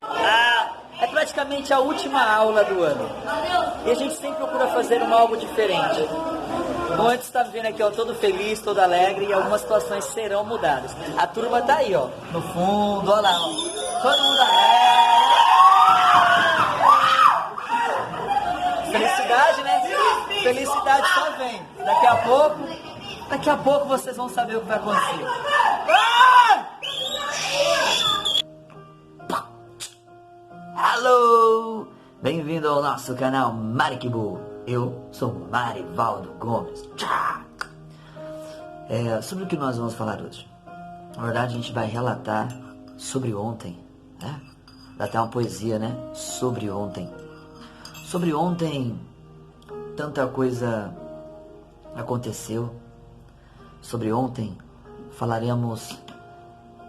É praticamente a última aula do ano. E a gente sempre procura fazer algo diferente. Como antes está vendo aqui, ó, todo feliz, todo alegre, e algumas situações serão mudadas. A turma tá aí, ó, no fundo, olha lá, ó. Todo mundo alegre. Felicidade, né? Felicidade só vem. Daqui a pouco vocês vão saber o que vai acontecer. Alô! Bem-vindo ao nosso canal Mariquibu. Eu sou Marivaldo Gomes. Sobre o que nós vamos falar hoje? Na verdade, a gente vai relatar sobre ontem, né? Dá até uma poesia, né? Sobre ontem. Sobre ontem, tanta coisa aconteceu. Sobre ontem, falaremos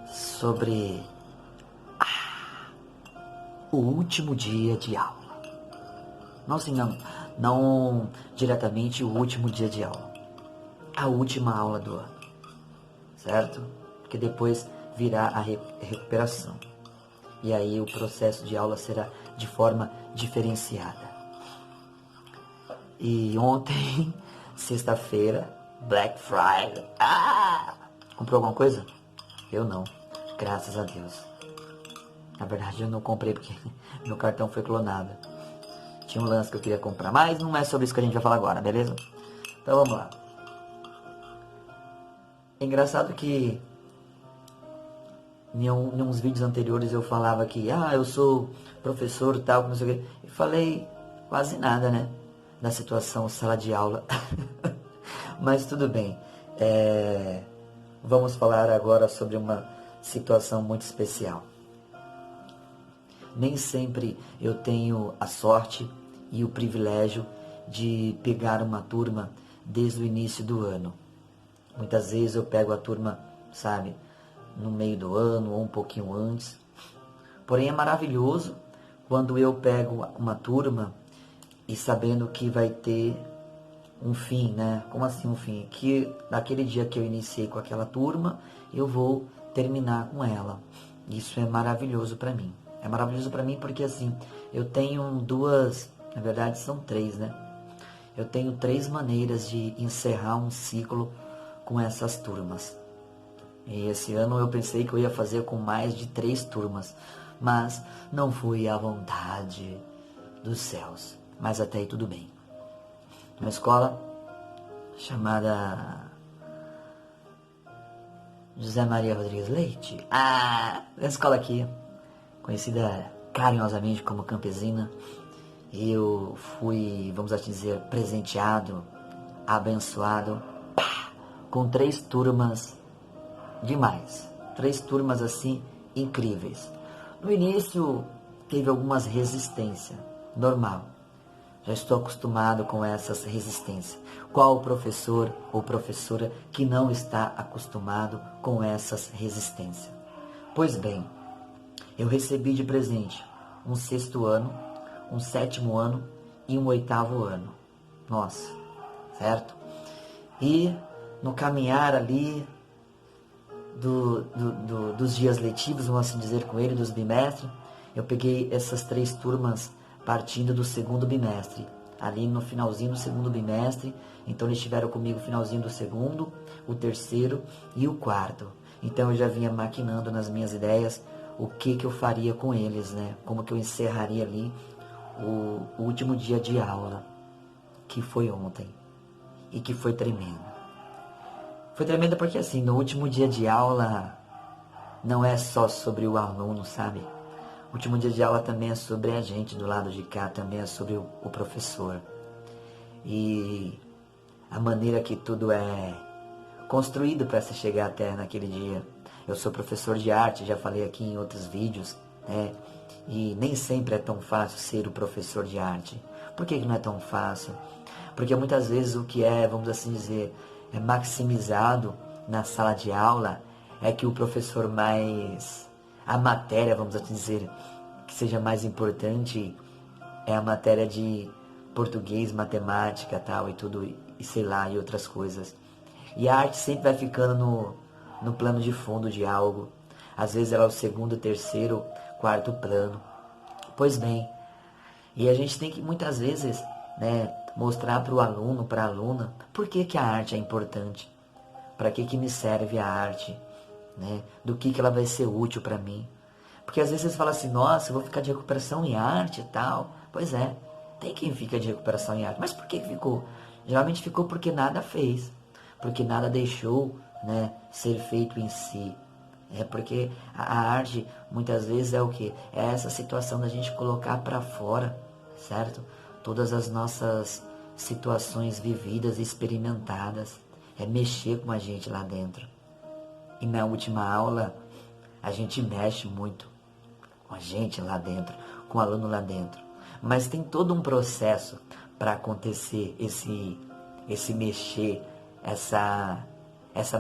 sobre o último dia de aula. Não diretamente o último dia de aula. A última aula do ano. Certo? Porque depois virá a recuperação. E aí o processo de aula será de forma diferenciada. E ontem, sexta-feira, Black Friday. Comprou alguma coisa? Eu não. Graças a Deus. Na verdade eu não comprei porque meu cartão foi clonado. Tinha um lance que eu queria comprar, mas não é sobre isso que a gente vai falar agora, beleza? Então vamos lá. É engraçado que em uns vídeos anteriores eu falava que eu sou professor e tal, não sei o quê. E falei quase nada, né? Da situação sala de aula. Mas tudo bem. Vamos falar agora sobre uma situação muito especial. Nem sempre eu tenho a sorte e o privilégio de pegar uma turma desde o início do ano. Muitas vezes eu pego a turma, sabe, no meio do ano ou um pouquinho antes. Porém é maravilhoso quando eu pego uma turma e sabendo que vai ter um fim, né? Como assim um fim? Que naquele dia que eu iniciei com aquela turma, eu vou terminar com ela. Isso é maravilhoso para mim. É maravilhoso para mim porque assim, eu tenho duas, na verdade são três, né? Eu tenho 3 maneiras de encerrar um ciclo com essas turmas. E esse ano eu pensei que eu ia fazer com mais de 3 turmas, mas não foi a vontade dos céus. Mas até aí tudo bem. Uma escola chamada José Maria Rodrigues Leite. A escola aqui, conhecida carinhosamente como Campesina. Eu fui, vamos assim dizer, presenteado, abençoado, com 3 turmas demais. 3 turmas assim, incríveis. No início, teve algumas resistências, normal. Já estou acostumado com essas resistências. Qual professor ou professora que não está acostumado com essas resistências? Pois bem, eu recebi de presente um 6º ano, um 7º ano e um 8º ano. Nossa, certo? E no caminhar ali dos dias letivos, vamos assim dizer com ele, dos bimestres, eu peguei essas 3 turmas partindo do 2º bimestre. Ali no finalzinho do 2º bimestre, então eles estiveram comigo no finalzinho do 2º, o 3º e o 4º. Então eu já vinha maquinando nas minhas ideias o que eu faria com eles, né? Como que eu encerraria ali o último dia de aula, que foi ontem, e que foi tremendo. Foi tremendo porque assim, no último dia de aula, não é só sobre o aluno, sabe? O último dia de aula também é sobre a gente do lado de cá, também é sobre o professor. E a maneira que tudo é construído para se chegar até naquele dia. Eu sou professor de arte, já falei aqui em outros vídeos, né? E nem sempre é tão fácil ser o professor de arte. Por que não é tão fácil? Porque muitas vezes o que é, vamos assim dizer, é maximizado na sala de aula é que o professor mais... A matéria, vamos assim dizer, que seja mais importante é a matéria de português, matemática, tal, e tudo, e sei lá, e outras coisas. E a arte sempre vai ficando no plano de fundo de algo. Às vezes ela é o segundo, terceiro, quarto plano. Pois bem, e a gente tem que muitas vezes, né, mostrar para o aluno, para a aluna, por que que a arte é importante. Para que me serve a arte, né? Do que ela vai ser útil para mim. Porque às vezes você fala assim, nossa, eu vou ficar de recuperação em arte e tal. Pois é, tem quem fica de recuperação em arte. Mas por que ficou? Geralmente ficou porque nada fez. Porque nada deixou, né, ser feito em si. É porque a arte muitas vezes é o que? É essa situação da gente colocar para fora, certo? Todas as nossas situações vividas e experimentadas. É mexer com a gente lá dentro. E na última aula, a gente mexe muito com a gente lá dentro, com o aluno lá dentro. Mas tem todo um processo para acontecer esse mexer, essa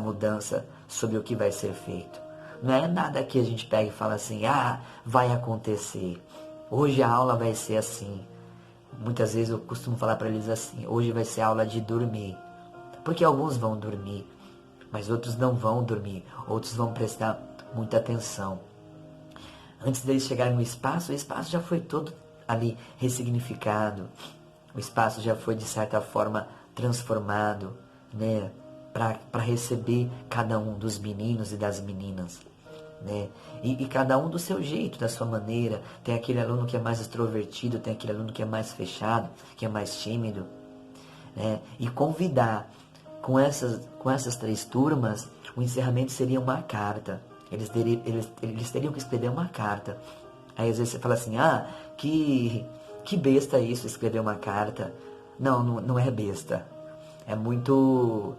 mudança sobre o que vai ser feito. Não é nada que a gente pega e fala assim, vai acontecer. Hoje a aula vai ser assim. Muitas vezes eu costumo falar para eles assim, hoje vai ser aula de dormir. Porque alguns vão dormir, mas outros não vão dormir, outros vão prestar muita atenção. Antes deles chegarem no espaço, o espaço já foi todo ali ressignificado, o espaço já foi de certa forma transformado, né, para receber cada um dos meninos e das meninas. Né? E cada um do seu jeito, da sua maneira. Tem aquele aluno que é mais extrovertido, tem aquele aluno que é mais fechado, que é mais tímido. Né? E convidar com essas 3 turmas, o encerramento seria uma carta. Eles teriam que escrever uma carta. Aí às vezes você fala assim, que besta isso, escrever uma carta. Não é besta. É muito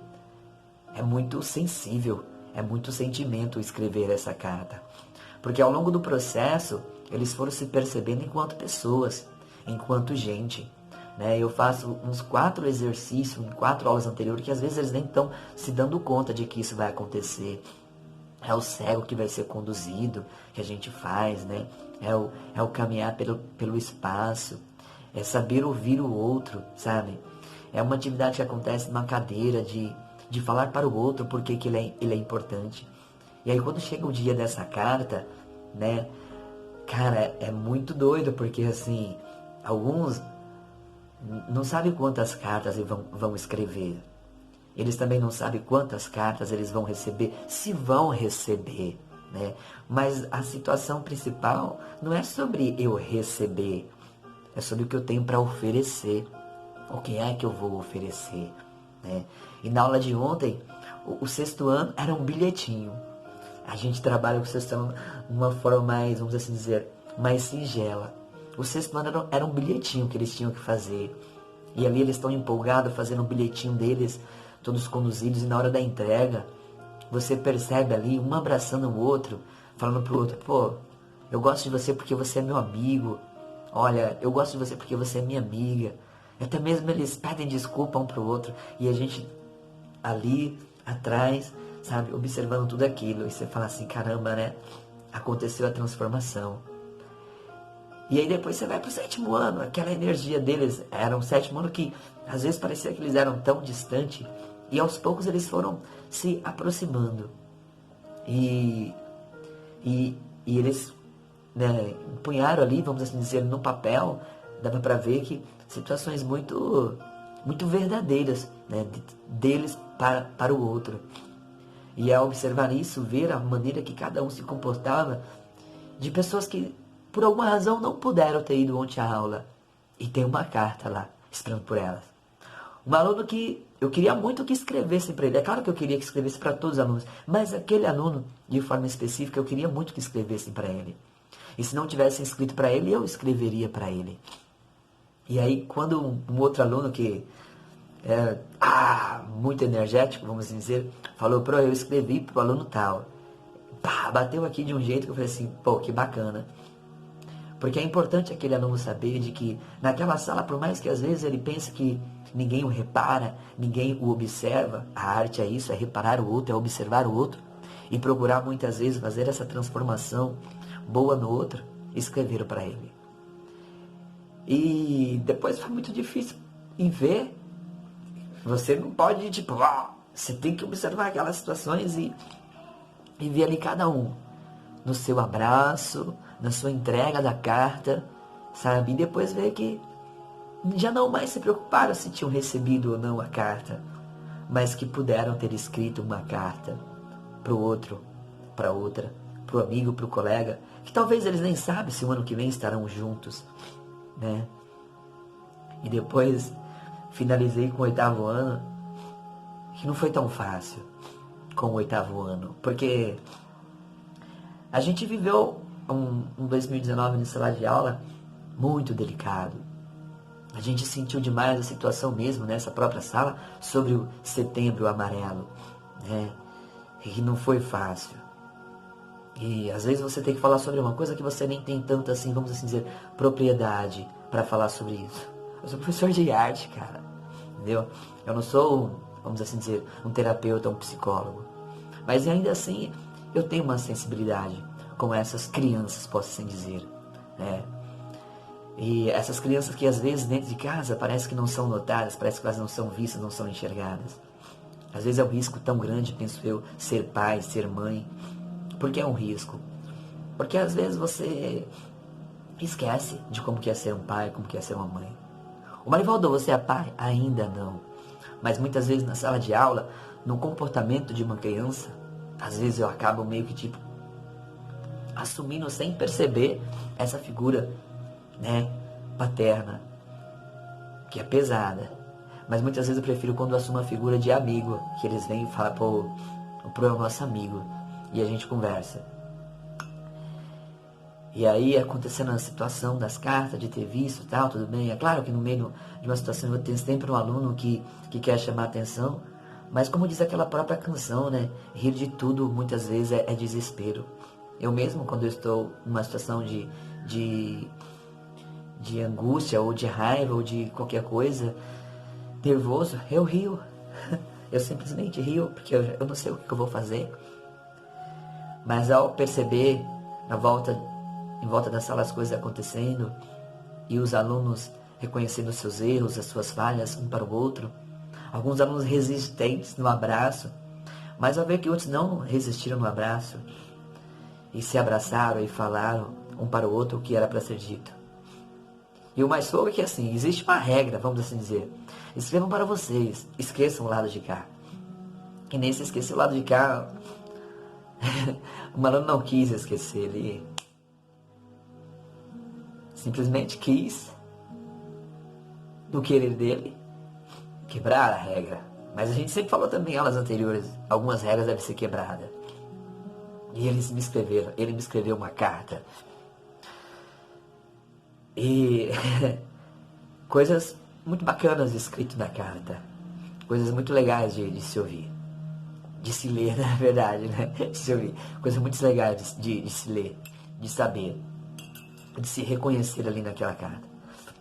sensível, é muito sentimento escrever essa carta. Porque ao longo do processo, eles foram se percebendo enquanto pessoas, enquanto gente. Né? Eu faço uns 4 exercícios, em 4 aulas anteriores, que às vezes eles nem estão se dando conta de que isso vai acontecer. É o cego que vai ser conduzido, que a gente faz, né? É o caminhar pelo espaço, é saber ouvir o outro, sabe? É uma atividade que acontece numa cadeira de falar para o outro porque que ele é importante. E aí quando chega o dia dessa carta, né? Cara, é muito doido, porque assim, alguns não sabem quantas cartas vão escrever. Eles também não sabem quantas cartas eles vão receber, se vão receber, né? Mas a situação principal não é sobre eu receber, é sobre o que eu tenho para oferecer. O que é que eu vou oferecer, né? E na aula de ontem, o 6º ano era um bilhetinho. A gente trabalha com o 6º ano de uma forma mais, vamos assim dizer, mais singela. O 6º ano era um bilhetinho que eles tinham que fazer. E ali eles estão empolgados fazendo um bilhetinho deles, todos conduzidos, e na hora da entrega, você percebe ali, um abraçando o outro, falando pro outro, pô, eu gosto de você porque você é meu amigo. Olha, eu gosto de você porque você é minha amiga. Até mesmo eles pedem desculpa um pro outro. E a gente ali atrás, sabe, observando tudo aquilo. E você fala assim, caramba, né? Aconteceu a transformação. E aí depois você vai pro 7º ano. Aquela energia deles era um 7º ano que às vezes parecia que eles eram tão distantes. E aos poucos eles foram se aproximando. E eles, né, empunharam ali, vamos assim dizer, no papel, dava para ver que situações muito verdadeiras, né, deles para o outro. E ao observar isso, ver a maneira que cada um se comportava, de pessoas que por alguma razão não puderam ter ido ontem à aula. E tem uma carta lá, esperando por elas. Um aluno que eu queria muito que escrevesse para ele. É claro que eu queria que escrevesse para todos os alunos, mas aquele aluno, de forma específica, eu queria muito que escrevessem para ele. E se não tivessem escrito para ele, eu escreveria para ele. E aí, quando um outro aluno que é muito energético, vamos dizer, falou, eu escrevi para o aluno tal. Bateu aqui de um jeito que eu falei assim, pô, que bacana. Porque é importante aquele aluno saber de que naquela sala, por mais que às vezes ele pense que ninguém o repara, ninguém o observa, a arte é isso, é reparar o outro, é observar o outro e procurar muitas vezes fazer essa transformação boa no outro, escrever para ele. E depois foi muito difícil em ver. Você não pode, você tem que observar aquelas situações e ver ali cada um. no seu abraço, na sua entrega da carta, sabe? E depois ver que já não mais se preocuparam se tinham recebido ou não a carta, mas que puderam ter escrito uma carta para o outro, para outra, para o amigo, para o colega, que talvez eles nem sabem se o ano que vem estarão juntos, né? E depois finalizei com o 8º ano, que não foi tão fácil com o 8º ano, porque a gente viveu um 2019 na sala de aula muito delicado. A gente sentiu demais a situação mesmo nessa própria sala sobre o Setembro Amarelo, né? E não foi fácil. E às vezes você tem que falar sobre uma coisa que você nem tem tanto assim, vamos assim dizer, propriedade para falar sobre isso. Eu sou professor de arte, cara, entendeu? Eu não sou, vamos assim dizer, um terapeuta, um psicólogo. Mas ainda assim, eu tenho uma sensibilidade com essas crianças, posso assim dizer, né? E essas crianças que às vezes dentro de casa parece que não são notadas, parece que elas não são vistas, não são enxergadas. Às vezes é um risco tão grande, penso eu, ser pai, ser mãe. Por que é um risco? Porque às vezes você esquece de como que é ser um pai, como que é ser uma mãe. O Marivaldo, você é pai? Ainda não. Mas muitas vezes na sala de aula, no comportamento de uma criança, às vezes eu acabo meio que tipo assumindo sem perceber essa figura, né, paterna, que é pesada. Mas muitas vezes eu prefiro quando eu assumo a figura de amigo, que eles vêm e falam, pô, o Pro é o nosso amigo, e a gente conversa. E aí, acontecendo a situação das cartas, de ter visto e tal, tudo bem. É claro que no meio de uma situação tem sempre um aluno que quer chamar atenção, mas como diz aquela própria canção, né, rir de tudo muitas vezes é desespero. Eu mesmo, quando eu estou numa situação de angústia, ou de raiva, ou de qualquer coisa, nervoso, eu rio. Eu simplesmente rio, porque eu não sei o que eu vou fazer. Mas ao perceber, em volta da sala as coisas acontecendo, e os alunos reconhecendo os seus erros, as suas falhas, um para o outro, alguns alunos resistentes no abraço, mas ao ver que outros não resistiram no abraço, e se abraçaram e falaram um para o outro o que era para ser dito. E o mais fogo é que assim, existe uma regra, vamos assim dizer. Escrevam para vocês, esqueçam o lado de cá. E nem se esquecer o lado de cá, o malandro não quis esquecer, ele simplesmente quis, no querer dele, quebrar a regra. Mas a gente sempre falou também em aulas anteriores, algumas regras devem ser quebradas. E ele me escreveu uma carta. E coisas muito bacanas escritas na carta. Coisas muito legais de se ouvir. De se ler, na verdade, né? De se ouvir. Coisas muito legais de se ler, de saber, de se reconhecer ali naquela carta.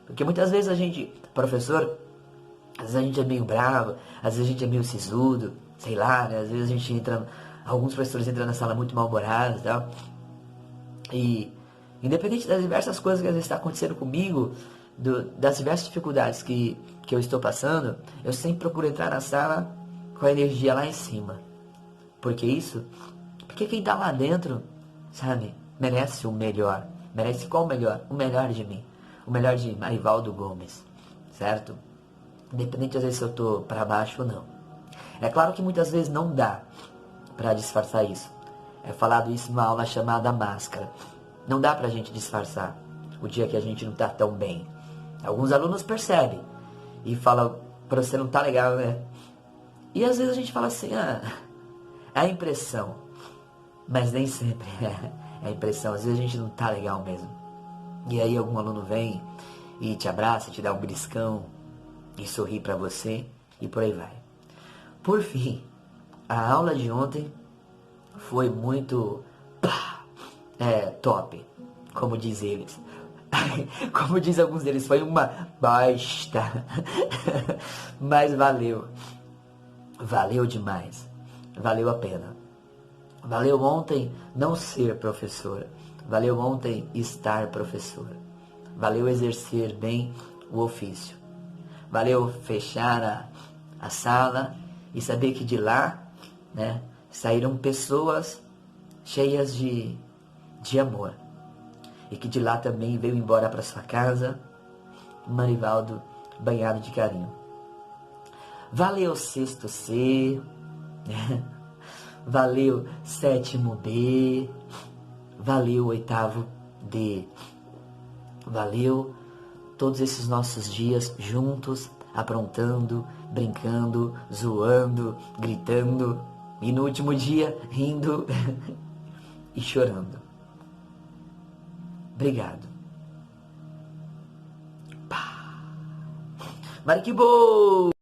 Porque muitas vezes a gente, professor, às vezes a gente é meio bravo, às vezes a gente é meio sisudo, sei lá, né? Às vezes a gente entra, alguns professores entram na sala muito mal-humorados e tal. E independente das diversas coisas que às vezes está acontecendo comigo, das diversas dificuldades que eu estou passando, eu sempre procuro entrar na sala com a energia lá em cima. Por que isso? Porque quem está lá dentro, sabe, merece o melhor. Merece qual o melhor? O melhor de mim. O melhor de Marivaldo Gomes, certo? Independente às vezes se eu estou para baixo ou não. É claro que muitas vezes não dá para disfarçar isso. É falado isso numa aula chamada Máscara. Não dá pra gente disfarçar o dia que a gente não tá tão bem. Alguns alunos percebem e falam, pra você não tá legal, né? E às vezes a gente fala assim, é a impressão. Mas nem sempre é a impressão. Às vezes a gente não tá legal mesmo. E aí algum aluno vem e te abraça, te dá um beliscão e sorri pra você e por aí vai. Por fim, a aula de ontem foi muito top, como diz eles. Como diz alguns deles, foi uma bosta. Mas valeu. Valeu demais. Valeu a pena. Valeu ontem não ser professora. Valeu ontem estar professora. Valeu exercer bem o ofício. Valeu fechar a sala e saber que de lá, né, saíram pessoas cheias de de amor. E que de lá também veio embora para sua casa, Marivaldo banhado de carinho. Valeu sexto C, valeu sétimo B, valeu oitavo D, valeu todos esses nossos dias juntos, aprontando, brincando, zoando, gritando, e no último dia rindo e chorando. Obrigado. Pá. Mariquibo!